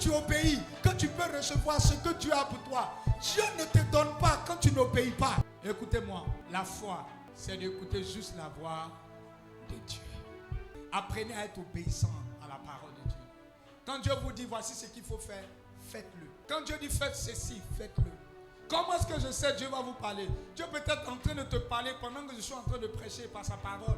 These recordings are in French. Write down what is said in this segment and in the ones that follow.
tu obéis que tu peux recevoir ce que Dieu a pour toi. Dieu ne te donne pas quand tu n'obéis pas. Écoutez-moi, la foi, c'est d'écouter juste la voix de Dieu. Apprenez à être obéissant à la parole de Dieu. Quand Dieu vous dit voici ce qu'il faut faire, faites-le. Quand Dieu dit faites ceci, faites-le. Comment est-ce que je sais Dieu va vous parler? Dieu peut être en train de te parler pendant que je suis en train de prêcher par sa parole.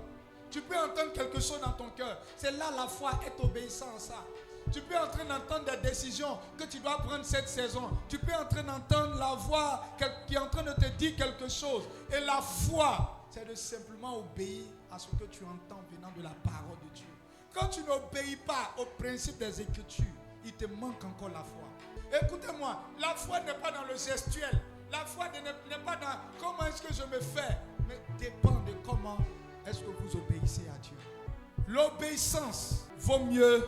Tu peux entendre quelque chose dans ton cœur. C'est là la foi, être obéissant à ça. Tu peux en train d'entendre des décisions que tu dois prendre cette saison. Tu peux en train d'entendre la voix qui est en train de te dire quelque chose. Et la foi, c'est de simplement obéir à ce que tu entends venant de la parole de Dieu. Quand tu n'obéis pas au principe des Écritures, il te manque encore la foi. Écoutez-moi, la foi n'est pas dans le gestuel. La foi n'est pas dans comment est-ce que je me fais, mais dépend de comment est-ce que vous obéissez à Dieu. L'obéissance vaut mieux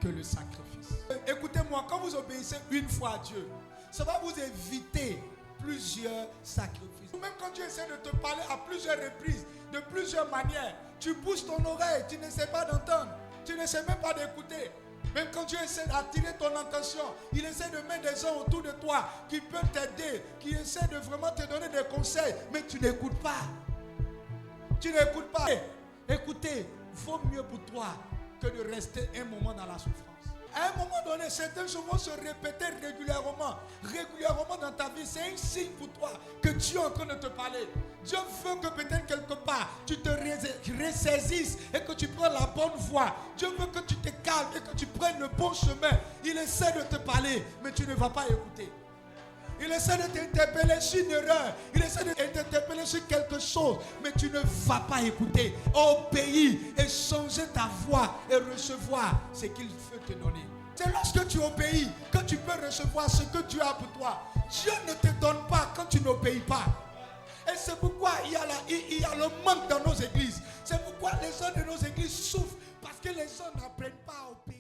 que le sacrifice. Écoutez-moi, quand vous obéissez une fois à Dieu, ça va vous éviter plusieurs sacrifices. Même quand Dieu essaie de te parler à plusieurs reprises, de plusieurs manières, tu bouges ton oreille, tu ne sais pas d'entendre, tu ne sais même pas d'écouter. Même quand Dieu essaie d'attirer ton attention, il essaie de mettre des gens autour de toi qui peuvent t'aider, qui essaient de vraiment te donner des conseils, mais tu n'écoutes pas. Tu n'écoutes pas. Écoutez, vaut mieux pour toi que de rester un moment dans la souffrance. À un moment donné, certaines choses vont se répéter régulièrement dans ta vie. C'est un signe pour toi que Dieu est en train de te parler. Dieu veut que peut-être quelque part, tu te ressaisisses et que tu prennes la bonne voie. Dieu veut que tu te calmes et que tu prennes le bon chemin. Il essaie de te parler, mais tu ne vas pas écouter. Il essaie de t'interpeller sur une erreur. Il essaie de t'interpeller sur quelque chose. Mais tu ne vas pas écouter. Obéis et changer ta voix et recevoir ce qu'il veut te donner. C'est lorsque tu obéis que tu peux recevoir ce que Dieu a pour toi. Dieu ne te donne pas quand tu n'obéis pas. Et c'est pourquoi il y a le manque dans nos églises. C'est pourquoi les gens de nos églises souffrent. Parce que les gens n'apprennent pas à obéir.